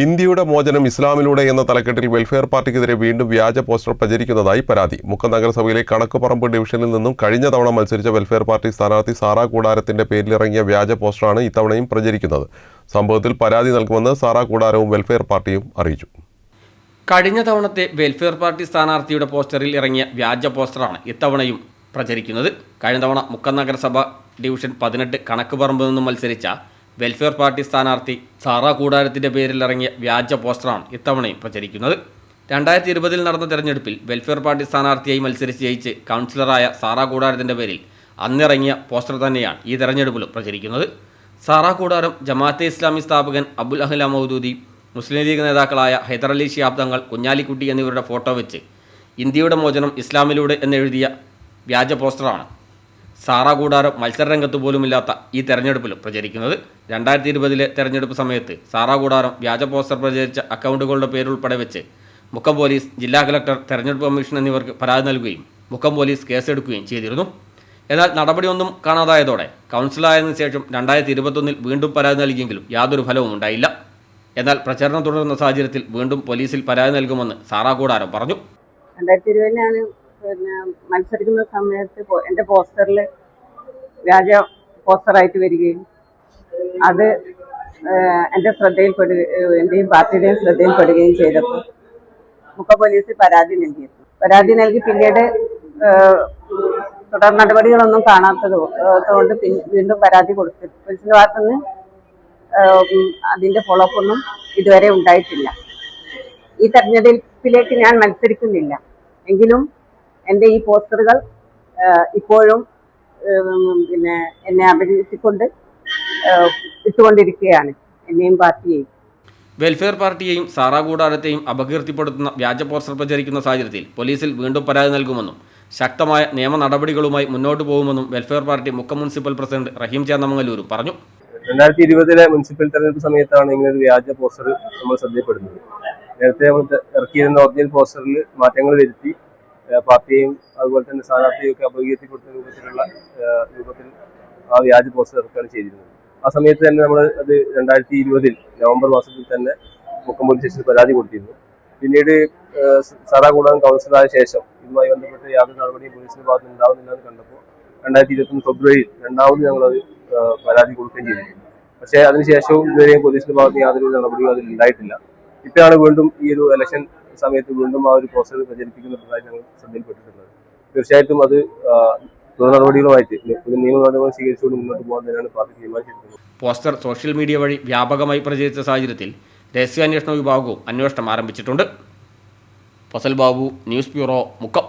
ഇന്ത്യയുടെ മോചനം ഇസ്ലാമിലൂടെ എന്ന തലക്കെട്ടിൽ വെൽഫെയർ പാർട്ടിക്കെതിരെ വീണ്ടും വ്യാജ പോസ്റ്റർ പ്രചരിക്കുന്നതായി പരാതി. മുക്കം നഗരസഭയിലെ കണക്കുപറമ്പ് ഡിവിഷനിൽ നിന്നും കഴിഞ്ഞ തവണ മത്സരിച്ച വെൽഫെയർ പാർട്ടി സ്ഥാനാർത്ഥി സാറാ കൂടാരത്തിന്റെ പേരിലിറങ്ങിയ വ്യാജ പോസ്റ്ററാണ് ഇത്തവണയും പ്രചരിക്കുന്നത്. സംഭവത്തിൽ പരാതി നൽകുമെന്ന് സാറാ കൂടാരവും വെൽഫെയർ പാർട്ടിയും അറിയിച്ചു. കഴിഞ്ഞ തവണത്തെ വെൽഫെയർ പാർട്ടി സ്ഥാനാർത്ഥിയുടെ പോസ്റ്ററിൽ ഇറങ്ങിയ വ്യാജ പോസ്റ്ററാണ് ഇത്തവണയും പ്രചരിക്കുന്നത്. കഴിഞ്ഞ തവണ മുക്കം നഗരസഭ ഡിവിഷൻ 18 കണക്കുപറമ്പിൽ നിന്നും മത്സരിച്ച വെൽഫെയർ പാർട്ടി സ്ഥാനാർത്ഥി സാറാ കൂടാരത്തിൻ്റെ പേരിലിറങ്ങിയ വ്യാജ പോസ്റ്ററാണ് ഇത്തവണയും പ്രചരിക്കുന്നത്. 2020 നടന്ന തെരഞ്ഞെടുപ്പിൽ വെൽഫെയർ പാർട്ടി സ്ഥാനാർത്ഥിയായി മത്സരിച്ച് ജയിച്ച് കൗൺസിലറായ സാറാ കൂടാരത്തിൻ്റെ പേരിൽ അന്നിറങ്ങിയ പോസ്റ്റർ തന്നെയാണ് ഈ തെരഞ്ഞെടുപ്പിലും പ്രചരിക്കുന്നത്. സാറാ കൂടാരം ജമാഅത്തെ ഇസ്ലാമി സ്ഥാപകൻ അബുൽ അഹ്ല മൗദൂദി, മുസ്ലിം ലീഗ് നേതാക്കളായ ഹൈദരലി ശിഹാബ് തങ്ങൾ, കുഞ്ഞാലിക്കുട്ടി എന്നിവരുടെ ഫോട്ടോ വെച്ച് ഇന്ത്യയുടെ മോചനം ഇസ്ലാമിലൂടെ എന്നെഴുതിയ വ്യാജ പോസ്റ്ററാണ് സാറാ കൂടാരം മത്സരരംഗത്ത് പോലുമില്ലാത്ത ഈ തെരഞ്ഞെടുപ്പിലും പ്രചരിക്കുന്നത്. 2020 തെരഞ്ഞെടുപ്പ് സമയത്ത് സാറാ കൂടാരം വ്യാജ പോസ്റ്റർ പ്രചരിച്ച അക്കൗണ്ടുകളുടെ പേരുൾപ്പെടെ വെച്ച് മുക്കം പോലീസ്, ജില്ലാ കളക്ടർ, തെരഞ്ഞെടുപ്പ് കമ്മീഷൻ എന്നിവർക്ക് പരാതി നൽകുകയും മുക്കം പോലീസ് കേസെടുക്കുകയും ചെയ്തിരുന്നു. എന്നാൽ നടപടിയൊന്നും കാണാതായതോടെ കൗൺസിലായതിനു ശേഷം 2021 വീണ്ടും പരാതി നൽകിയെങ്കിലും യാതൊരു ഫലവും ഉണ്ടായില്ല. എന്നാൽ പ്രചരണം തുടരുന്ന സാഹചര്യത്തിൽ വീണ്ടും പോലീസിൽ പരാതി നൽകുമെന്ന് സാറാ കൂടാരം പറഞ്ഞു. 2020 മത്സരിക്കുന്ന സമയത്ത് എൻ്റെ പോസ്റ്ററിൽ വ്യാജ പോസ്റ്ററായിട്ട് വരികയും അത് എൻ്റെയും പാർട്ടിയുടെയും ശ്രദ്ധയിൽപ്പെടുകയും ചെയ്തപ്പോൾ മുക്കം പോലീസ് പരാതി നൽകി പിന്നീട് തുടർ നടപടികളൊന്നും കാണാത്തതുകൊണ്ട് വീണ്ടും പരാതി കൊടുത്തു. പോലീസിൻ്റെ ഭാഗത്തുനിന്ന് അതിൻ്റെ ഫോളോ അപ്പ് ഒന്നും ഇതുവരെ ഉണ്ടായിട്ടില്ല. ഈ തെരഞ്ഞെടുപ്പിലേക്ക് ഞാൻ മത്സരിക്കുന്നില്ല, എങ്കിലും എൻ്റെ ഈ പോസ്റ്ററുകൾ ഇപ്പോഴും എന്നെ അഭിനയിച്ചുകൊണ്ട് ഇട്ടുകൊണ്ടിരിക്കുകയാണ്, എന്നെയും പാർട്ടിയെയും. വെൽഫെയർ പാർട്ടിയെയും സാറാ കൂടാരത്തെയും അപകീർത്തിപ്പെടുത്തുന്ന വ്യാജ പോസ്റ്റർ പ്രചരിക്കുന്ന സാഹചര്യത്തിൽ പോലീസിൽ വീണ്ടും പരാതി നൽകുമെന്നും ശക്തമായ നിയമ നടപടികളുമായി മുന്നോട്ട് പോകുമെന്നും welfare party Mukkam municipal president Raheem ചേന്നമംഗലൂരും പറഞ്ഞു. 2020 മുനിസിപ്പൽ തെരഞ്ഞെടുപ്പ് സമയത്താണ് ഇങ്ങനൊരു വ്യാജ പോസ്റ്റർ നമ്മൾ ശ്രദ്ധയപ്പെടുന്നത്. നേരത്തെ നമ്മൾ ഇറക്കിയിരുന്ന ഒറിജിനൽ പോസ്റ്ററിൽ മാറ്റങ്ങൾ വരുത്തി പാർട്ടിയെയും അതുപോലെ തന്നെ സ്ഥാനാർത്ഥിയെയും ഒക്കെ അപകീർത്തിപ്പെടുത്തുന്ന രൂപത്തിൽ ആ വ്യാജ പോസ്റ്റർ ഇറക്കുകയാണ് ചെയ്തിരുന്നത്. ആ സമയത്ത് തന്നെ നമ്മൾ അത് 2020 നവംബർ മാസത്തിൽ തന്നെ മുക്കം പോലീസ് സ്റ്റേഷനിൽ പരാതി കൊടുത്തിരുന്നു. പിന്നീട് സാറാ കൂടാരം കൗൺസിലറായ ശേഷം ഇതുമായി ബന്ധപ്പെട്ട് യാതൊരു നടപടിയും പോലീസിന്റെ ഭാഗത്ത് ഉണ്ടാവുന്നില്ല എന്ന് കണ്ടപ്പോൾ 2021 ഫെബ്രുവരിയിൽ രണ്ടാമത് ഞങ്ങളത് പരാതി കൊടുക്കുകയും ചെയ്തിട്ടുണ്ട്. പക്ഷേ അതിനുശേഷവും ഇതുവരെയും പോലീസിന്റെ ഭാഗത്ത് യാതൊരു നടപടിയും അതിൽ ഉണ്ടായിട്ടില്ല. ഇപ്പോഴാണ് വീണ്ടും ഈ ഒരു ഇലക്ഷൻ സമയത്ത് വീണ്ടും ആ ഒരു പോസ്റ്റർ പ്രചരിപ്പിക്കുന്നതായി ഞങ്ങൾ ശ്രദ്ധയിൽപ്പെട്ടിട്ടുള്ളത്. തീർച്ചയായിട്ടും അത് തുടർ നടപടികളുമായിട്ട് നിയമ നടപടികൾ സ്വീകരിച്ചുകൊണ്ട് മുന്നോട്ട് പോകാൻ തന്നെയാണ് പാർട്ടി തീരുമാനിച്ചിരിക്കുന്നത്. പോസ്റ്റർ സോഷ്യൽ മീഡിയ വഴി വ്യാപകമായി പ്രചരിച്ച സാഹചര്യത്തിൽ രഹസ്യാന്വേഷണ വിഭാഗവും അന്വേഷണം ആരംഭിച്ചിട്ടുണ്ട്. Fazal Babu, news bureau, Mukkam.